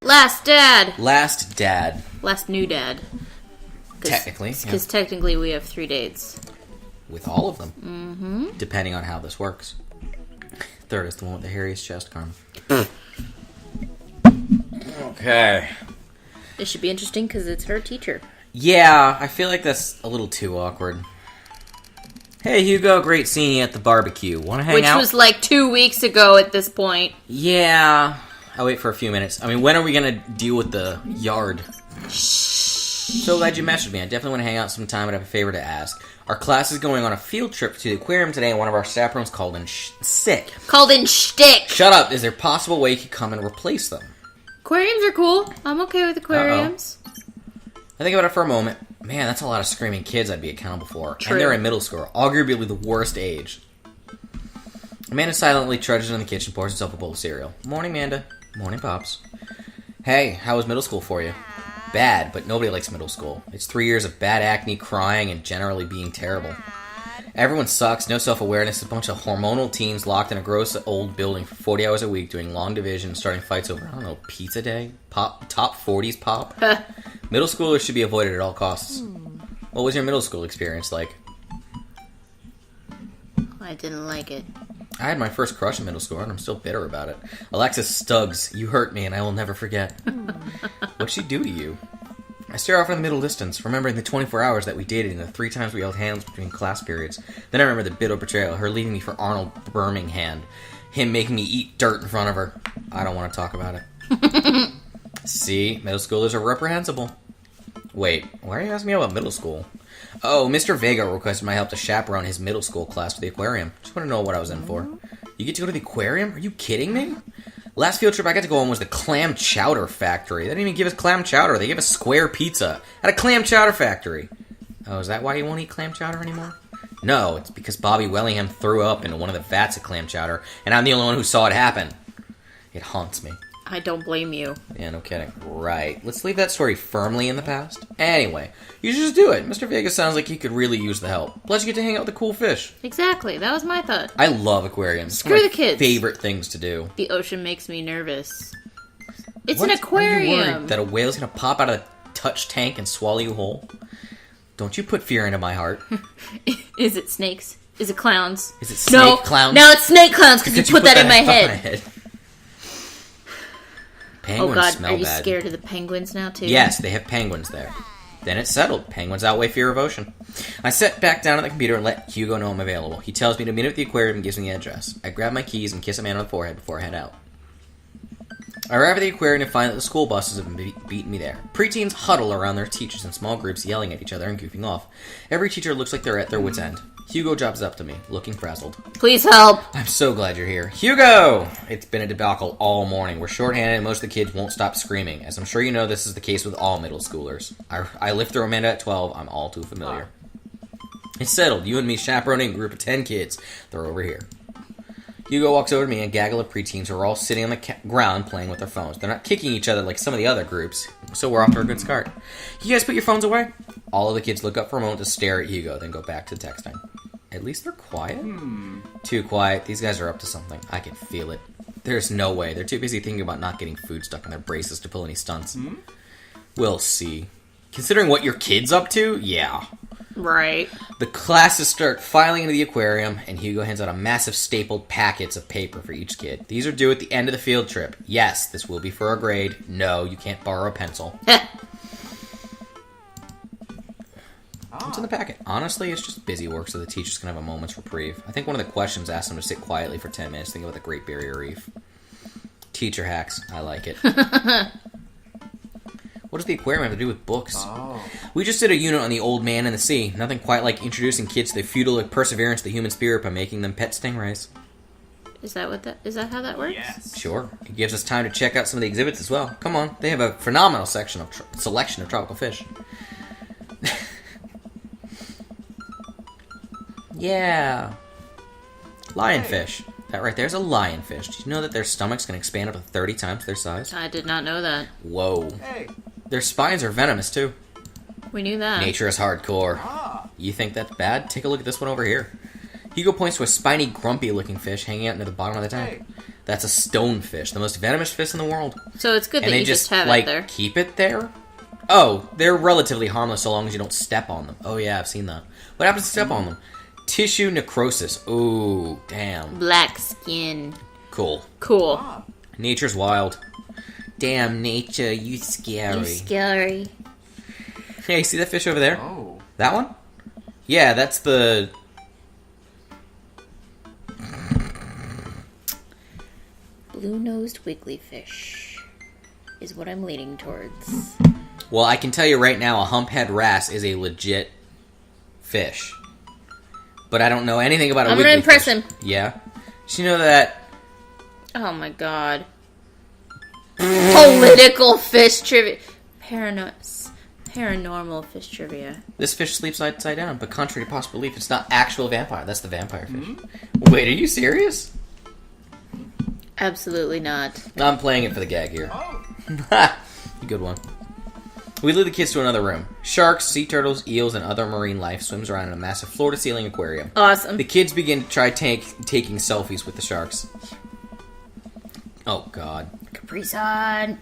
Last dad. Last dad. Last new dad. Technically. Because technically we have 3 dates. With all of them. Mm-hmm. Depending on how this works. Third is the one with the hairiest chest, Carmen. Okay. It should be interesting because it's her teacher. Yeah, I feel like that's a little too awkward. Hey, Hugo, great seeing you at the barbecue. Want to hang out? Which was like 2 weeks ago at this point. Yeah. I'll wait for a few minutes. I mean, when are we going to deal with the yard? So glad you messaged me. I definitely want to hang out sometime, but I have a favor to ask. Our class is going on a field trip to the aquarium today, and one of our chaperones called in sick. Called in shtick. Shut up. Is there a possible way you could come and replace them? Aquariums are cool. I'm okay with aquariums. I think about it for a moment. Man, that's a lot of screaming kids I'd be accountable for. True. And they're in middle school, arguably the worst age. Amanda silently trudges in the kitchen, pours herself a bowl of cereal. Morning, Amanda. Morning, Pops. Hey, how was middle school for you? Bad, but nobody likes middle school. It's 3 years of bad acne, crying, and generally being terrible. Everyone sucks, no self-awareness, a bunch of hormonal teens locked in a gross old building for 40 hours a week doing long division, starting fights over, I don't know, pizza day? Top 40s pop? Middle schoolers should be avoided at all costs. What was your middle school experience like? I didn't like it. I had my first crush in middle school, and I'm still bitter about it. Alexis Stuggs, you hurt me, and I will never forget. What'd she do to you? I stare off in the middle distance, remembering the 24 hours that we dated and the 3 times we held hands between class periods. Then I remember the bitter betrayal, her leaving me for Arnold Birmingham, him making me eat dirt in front of her. I don't want to talk about it. See, middle schoolers are reprehensible. Wait, why are you asking me about middle school? Oh, Mr. Vega requested my help to chaperone his middle school class to the aquarium. Just want to know what I was in for. You get to go to the aquarium? Are you kidding me? Last field trip I got to go on was the clam chowder factory. They didn't even give us clam chowder. They gave us square pizza at a clam chowder factory. Oh, is that why you won't eat clam chowder anymore? No, it's because Bobby Wellingham threw up into one of the vats of clam chowder, and I'm the only one who saw it happen. It haunts me. I don't blame you. Yeah, no kidding. Right. Let's leave that story firmly in the past. Anyway, you should just do it. Mr. Vegas sounds like he could really use the help. Plus, you get to hang out with the cool fish. Exactly. That was my thought. I love aquariums. Screw the kids. Favorite things to do. The ocean makes me nervous. It's What? an aquarium. Are you worried that a whale's gonna pop out of the touch tank and swallow you whole? Don't you put fear into my heart. Is it snakes? Is it clowns? Is it snake clowns? No, it's snake clowns because you put that in my head. Penguins oh god, smell are you bad. scared of the penguins now too? Yes, they have penguins there. Then it's settled. Penguins outweigh fear of ocean. I sit back down at the computer and let Hugo know I'm available. He tells me to meet him at the aquarium and gives me the address. I grab my keys and kiss a man on the forehead before I head out. I arrive at the aquarium and find that the school buses have been beating me there. Preteens huddle around their teachers in small groups yelling at each other and goofing off. Every teacher looks like they're at their wit's end. Hugo drops up to me, looking frazzled. Please help! I'm so glad you're here. Hugo! It's been a debacle all morning. We're shorthanded and most of the kids won't stop screaming. As I'm sure you know, this is the case with all middle schoolers. I lived through Amanda at 12. I'm all too familiar. It's settled. You and me chaperoning a group of 10 kids. They're over here. Hugo walks over to me and a gaggle of preteens who are all sitting on the ground playing with their phones. They're not kicking each other like some of the other groups, so we're off to a good start. You guys put your phones away? All of the kids look up for a moment to stare at Hugo, then go back to texting. At least they're quiet. Too quiet. These guys are up to something. I can feel it. There's no way. They're too busy thinking about not getting food stuck in their braces to pull any stunts. We'll see. Considering what your kid's up to, yeah. Right. The classes start filing into the aquarium, and Hugo hands out a massive stapled packets of paper for each kid. These are due at the end of the field trip. Yes, this will be for a grade. No, you can't borrow a pencil. What's in the packet? Honestly, it's just busy work so the teachers can have a moment's reprieve. I think one of the questions asked them to sit quietly for 10 minutes, think about the Great Barrier Reef. Teacher hacks. I like it. What does the aquarium have to do with books? Oh. We just did a unit on the old man and the sea. Nothing quite like introducing kids to the futile perseverance of the human spirit by making them pet stingrays. Is that how that works? Yes. Sure. It gives us time to check out some of the exhibits as well. Come on. They have a phenomenal selection of tropical fish. Yeah. Lionfish. That right there's a lionfish. Did you know that their stomachs can expand up to 30 times their size? I did not know that. Whoa. Hey. Their spines are venomous, too. We knew that. Nature is hardcore. You think that's bad? Take a look at this one over here. Hugo points to a spiny, grumpy-looking fish hanging out near the bottom of the tank. That's a stonefish, the most venomous fish in the world. So it's good And that they you just have like, it there. keep it there? Oh, they're relatively harmless so long as you don't step on them. Oh, yeah, I've seen that. What happens to step on them? Tissue necrosis. Ooh, damn. Black skin. Cool. Cool. Nature's wild. Damn, nature, you scary. You're scary. Hey, see that fish over there? Oh. That one? Yeah, that's the... Blue-nosed wigglyfish is what I'm leaning towards. Well, I can tell you right now, a humphead wrasse is a legit fish. But I don't know anything about a I'm gonna impress fish. him. Yeah? Did you know that... Oh my god. Political fish trivia. Paranormal fish trivia. This fish sleeps upside down, but contrary to possible belief, it's not actual vampire. That's the vampire fish. Mm-hmm. Wait, are you serious? Absolutely not. I'm playing it for the gag here. Oh. Good one. We lead the kids to another room. Sharks, sea turtles, eels, and other marine life swims around in a massive floor-to-ceiling aquarium. Awesome. The kids begin to try taking selfies with the sharks. Oh, God. Capri-Sun.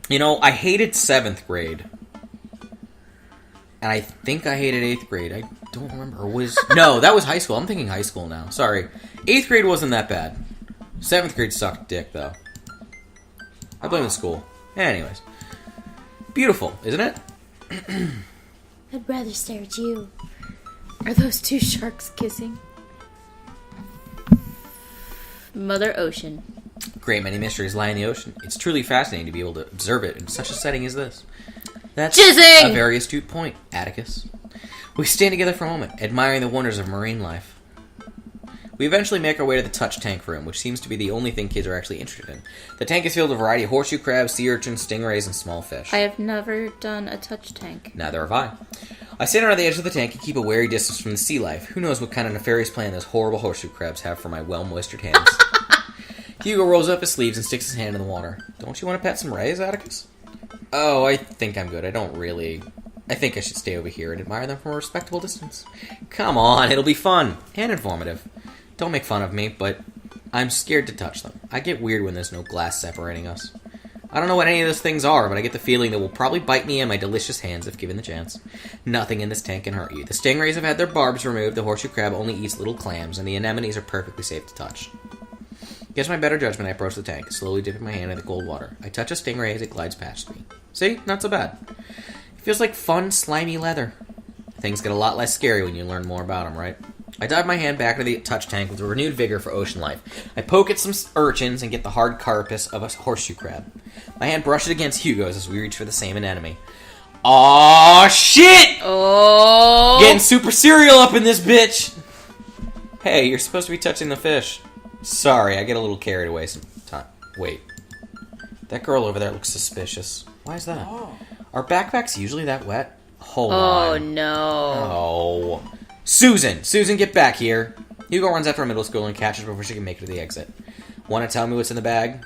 You know, I hated 7th grade. And I think I hated 8th grade. I don't remember. No, that was high school. I'm thinking high school now. Sorry. 8th grade wasn't that bad. 7th grade sucked dick, though. I blame the school. Anyways. Beautiful, isn't it? I'd rather stare at you. Are those two sharks kissing? Mother Ocean. Great many mysteries lie in the ocean. It's truly fascinating to be able to observe it in such a setting as this. That's Jizzing! a very astute point, Atticus. We stand together for a moment, admiring the wonders of marine life. We eventually make our way to the touch tank room, which seems to be the only thing kids are actually interested in. The tank is filled with a variety of horseshoe crabs, sea urchins, stingrays, and small fish. I have never done a touch tank. Neither have I. I stand around the edge of the tank and keep a wary distance from the sea life. Who knows what kind of nefarious plan those horrible horseshoe crabs have for my well-moistured hands. Hugo rolls up his sleeves and sticks his hand in the water. Don't you want to pet some rays, Atticus? Oh, I think I'm good. I don't really... I think I should stay over here and admire them from a respectable distance. Come on, it'll be fun and informative. Don't make fun of me, but I'm scared to touch them. I get weird when there's no glass separating us. I don't know what any of those things are, but I get the feeling they will probably bite me in my delicious hands if given the chance. Nothing in this tank can hurt you. The stingrays have had their barbs removed, the horseshoe crab only eats little clams, and the anemones are perfectly safe to touch. Against my better judgment, I approach the tank, slowly dipping my hand in the cold water. I touch a stingray as it glides past me. See? Not so bad. It feels like fun, slimy leather. Things get a lot less scary when you learn more about them, right? I dive my hand back into the touch tank with a renewed vigor for ocean life. I poke at some urchins and get the hard carapace of a horseshoe crab. My hand brushes against Hugo's as we reach for the same anemone. Aww, shit! Oh! Getting super cereal up in this bitch! Hey, you're supposed to be touching the fish. Sorry, I get a little carried away sometimes. Wait. That girl over there looks suspicious. Why is that? Oh. Are backpacks usually that wet? Hold on. Oh, no. Oh. Susan, get back here. Hugo runs after a middle schooler and catches her before she can make it to the exit. Want to tell me what's in the bag?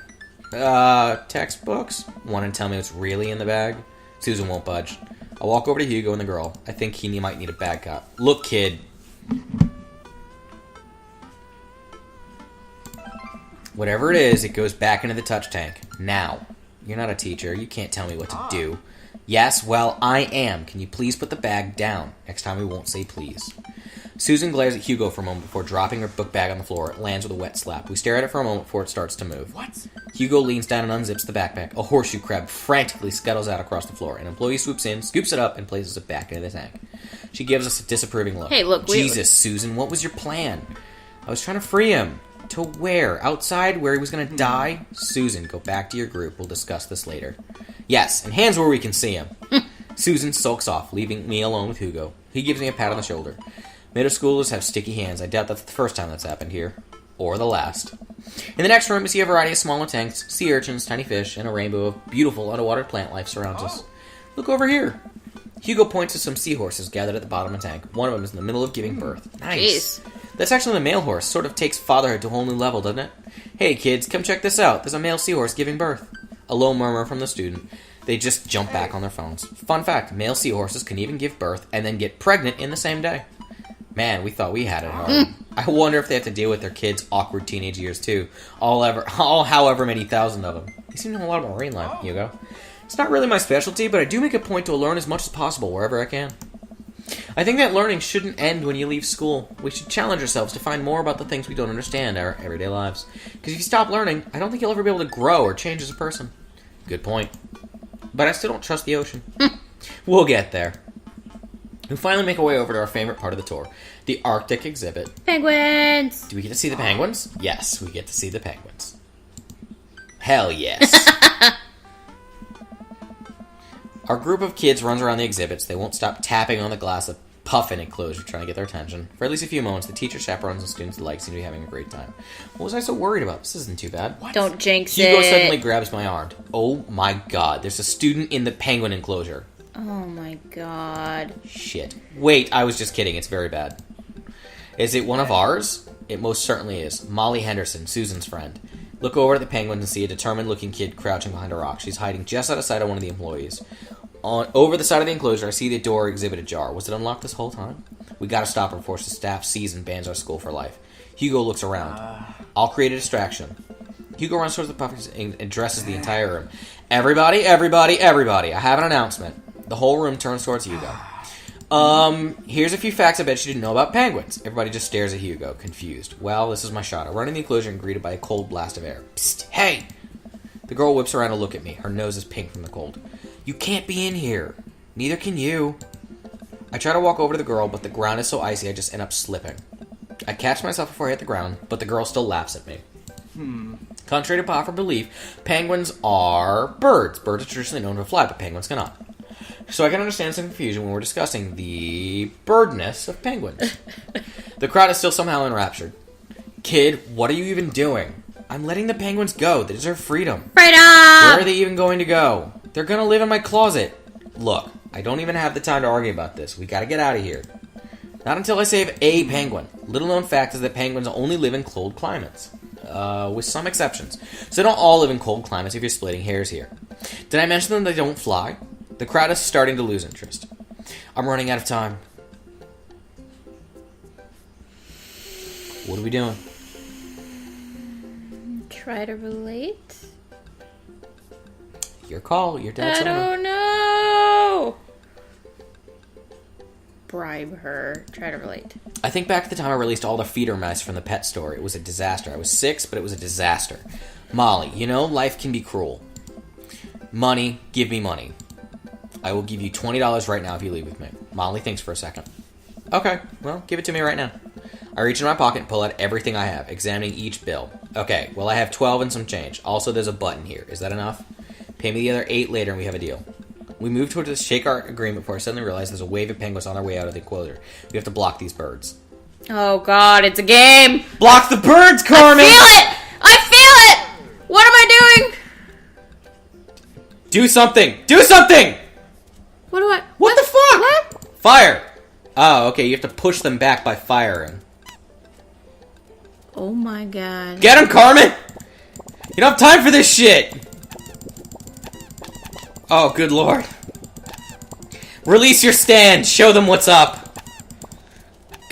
Textbooks? Want to tell me what's really in the bag? Susan won't budge. I'll walk over to Hugo and the girl. I think he might need a bag cop. Look, kid. Whatever it is, it goes back into the touch tank. Now. You're not a teacher. You can't tell me what to do. Yes, well, I am. Can you please put the bag down? Next time we won't say please. Susan glares at Hugo for a moment before dropping her book bag on the floor. It lands with a wet slap. We stare at it for a moment before it starts to move. What? Hugo leans down and unzips the backpack. A horseshoe crab frantically scuttles out across the floor. An employee swoops in, scoops it up, and places it back into the tank. She gives us a disapproving look. Hey, look, Jesus, Susan, what was your plan? I was trying to free him. To where? Outside, where he was going to die? Susan, go back to your group. We'll discuss this later. Yes, and hands where we can see him. Susan sulks off, leaving me alone with Hugo. He gives me a pat on the shoulder. Middle schoolers have sticky hands. I doubt that's the first time that's happened here. Or the last. In the next room, we see a variety of smaller tanks, sea urchins, tiny fish, and a rainbow of beautiful underwater plant life surrounds us. Look over here. Hugo points to some seahorses gathered at the bottom of the tank. One of them is in the middle of giving birth. Nice. Jeez. That's actually the male horse. Sort of takes fatherhood to a whole new level, doesn't it? Hey, kids, come check this out. There's a male seahorse giving birth. A low murmur from the student. They just jump back on their phones. Fun fact, male seahorses can even give birth and then get pregnant in the same day. Man, we thought we had it hard. I wonder if they have to deal with their kids' awkward teenage years, too. All however many thousand of them. You seem to know a lot of marine life, Hugo. It's not really my specialty, but I do make a point to learn as much as possible wherever I can. I think that learning shouldn't end when you leave school. We should challenge ourselves to find more about the things we don't understand in our everyday lives. Because if you stop learning, I don't think you'll ever be able to grow or change as a person. Good point. But I still don't trust the ocean. We'll get there. We finally make our way over to our favorite part of the tour, the Arctic exhibit. Penguins! Do we get to see the penguins? Yes, we get to see the penguins. Hell yes. Our group of kids runs around the exhibits. They won't stop tapping on the glass of puffin enclosure, trying to get their attention. For at least a few moments, the teachers, chaperones, and students alike seem to be having a great time. What was I so worried about? This isn't too bad. What? Don't jinx Hugo it. suddenly grabs my arm. Oh my god, there's a student in the penguin enclosure. Oh my god. Shit. Wait, I was just kidding. It's very bad. Is it one of ours? It most certainly is. Molly Henderson, Susan's friend. Look over at the penguins and see a determined-looking kid crouching behind a rock. She's hiding just out of sight of one of the employees. Over the side of the enclosure, I see the door exhibit ajar. Was it unlocked this whole time? We gotta stop her before the staff sees and bans our school for life. Hugo looks around. I'll create a distraction. Hugo runs towards the puffins and addresses the entire room. Everybody, everybody, everybody. I have an announcement. The whole room turns towards Hugo. Here's a few facts I bet you didn't know about penguins. Everybody just stares at Hugo, confused. Well, this is my shot. I run in the enclosure and greeted by a cold blast of air. Psst, hey! The girl whips around to look at me. Her nose is pink from the cold. You can't be in here. Neither can you. I try to walk over to the girl, but the ground is so icy I just end up slipping. I catch myself before I hit the ground, but the girl still laughs at me. Contrary to popular belief, penguins are birds. Birds are traditionally known to fly, but penguins cannot. So I can understand some confusion when we're discussing the birdness of penguins. The crowd is still somehow enraptured. Kid, what are you even doing? I'm letting the penguins go. They deserve freedom. Freedom! Where are they even going to go? They're going to live in my closet. Look, I don't even have the time to argue about this. We got to get out of here. Not until I save a penguin. Little known fact is that penguins only live in cold climates. With some exceptions. So they don't all live in cold climates if you're splitting hairs here. Did I mention that they don't fly? The crowd is starting to lose interest. I'm running out of time. What are we doing? Try to relate? Your call. Your dad's I don't know. Bribe her. Try to relate. I think back to the time I released all the feeder mice from the pet store. It was a disaster. I was 6, but it was a disaster. Molly, you know, life can be cruel. Money, give me money. I will give you $20 right now if you leave with me. Molly thinks for a second. Okay, well, give it to me right now. I reach in my pocket and pull out everything I have, examining each bill. Okay, well, I have 12 and some change. Also, there's a button here. Is that enough? Pay me the other 8 later and we have a deal. We move towards this shake our agreement before I suddenly realize there's a wave of penguins on their way out of the enclosure. We have to block these birds. Oh god, it's a game! Block the birds, Carmen! I feel it! What am I doing? Do something! Do something! What the fuck? What? Fire! Oh, okay, you have to push them back by firing. Oh my god. Get him, Carmen! You don't have time for this shit! Oh, good lord. Release your stand! Show them what's up!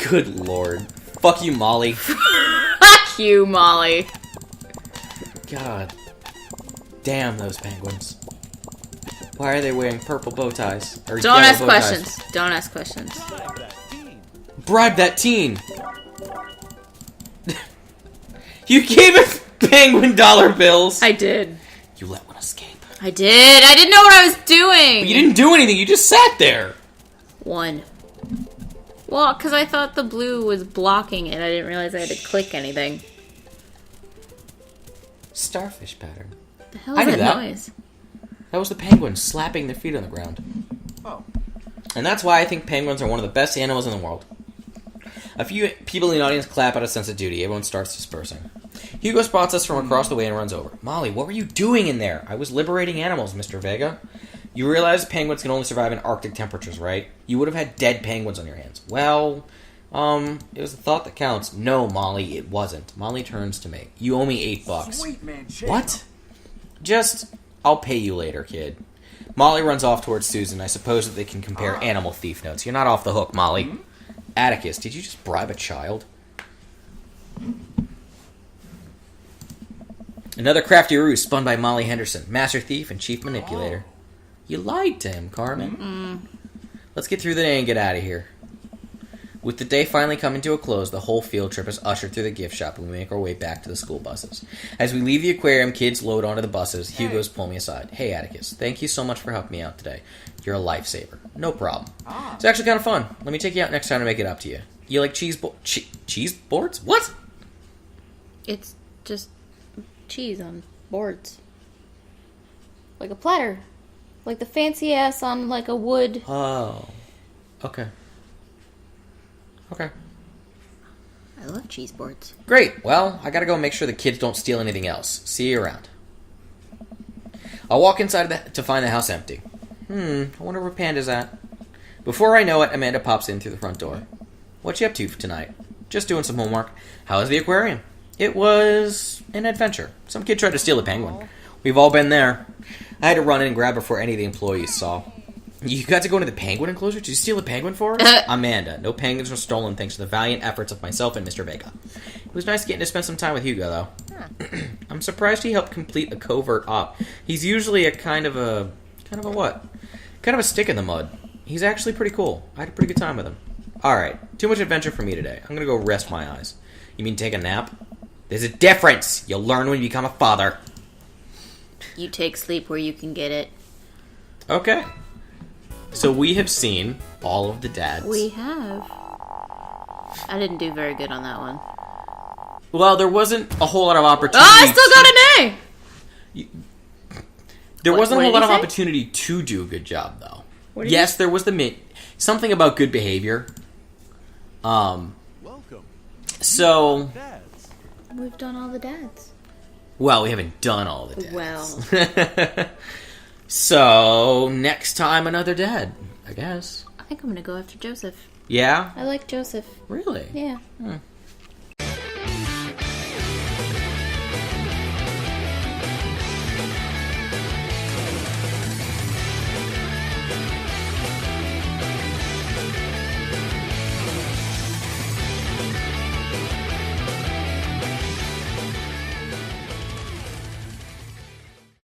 Good lord. Fuck you, Molly. Fuck you, Molly. God. Damn those penguins. Why are they wearing purple bow ties? Or Don't yellow ask bow ties? questions. Don't ask questions. Bribe that teen! You gave him penguin dollar bills! I did. You let one escape. I did. I didn't know what I was doing. But you didn't do anything, you just sat there! 1. Well, because I thought the blue was blocking it. I didn't realize I had to click anything. Starfish pattern. The hell I is knew that that. noise? That was the penguins slapping their feet on the ground. Oh. And that's why I think penguins are one of the best animals in the world. A few people in the audience clap out of sense of duty. Everyone starts dispersing. Hugo spots us from across the way and runs over. Molly, what were you doing in there? I was liberating animals, Mr. Vega. You realize penguins can only survive in Arctic temperatures, right? You would have had dead penguins on your hands. Well, it was the thought that counts. No, Molly, it wasn't. Molly turns to me. You owe me $8. Sweet man, What? I'll pay you later, kid. Molly runs off towards Susan. I suppose that they can compare animal thief notes. You're not off the hook, Molly. Atticus, did you just bribe a child? Another crafty ruse spun by Molly Henderson, master thief and chief manipulator. You lied to him, Carmen. Let's get through the day and get out of here. With the day finally coming to a close, the whole field trip is ushered through the gift shop and we make our way back to the school buses. As we leave the aquarium, kids load onto the buses. Hugo's pulling me aside. Hey, Atticus, thank you so much for helping me out today. You're a lifesaver. No problem. It's actually kind of fun. Let me take you out next time to make it up to you. You like cheese boards? What? It's just cheese on boards. Like a platter. Like the fancy ass on like a wood. Oh. Okay. Okay. I love cheese boards. Great. Well, I gotta go make sure the kids don't steal anything else. See you around. I'll walk inside to find the house empty. I wonder where Panda's at. Before I know it, Amanda pops in through the front door. What you up to for tonight? Just doing some homework. How was the aquarium? It was an adventure. Some kid tried to steal a penguin. We've all been there. I had to run in and grab before any of the employees saw. You got to go into the penguin enclosure? Did you steal a penguin for us? Amanda, no penguins were stolen thanks to the valiant efforts of myself and Mr. Vega. It was nice getting to spend some time with Hugo, though. I'm surprised he helped complete a covert op. He's usually a kind of a what? Kind of a stick in the mud. He's actually pretty cool. I had a pretty good time with him. Alright, too much adventure for me today. I'm gonna go rest my eyes. You mean take a nap? There's a difference! You'll learn when you become a father. You take sleep where you can get it. Okay. So we have seen all of the dads. We have. I didn't do very good on that one. Well, there wasn't a whole lot of opportunity. Oh, I still got an A! There wasn't a whole did lot of he say? opportunity to do a good job, though. What did Yes, there was something about good behavior. Welcome. So, Dads. We've done all the dads. well, we haven't done all the dads. Well, So, next time, another dad, I guess. I think I'm gonna go after Joseph. Yeah? I like Joseph. Really? Yeah.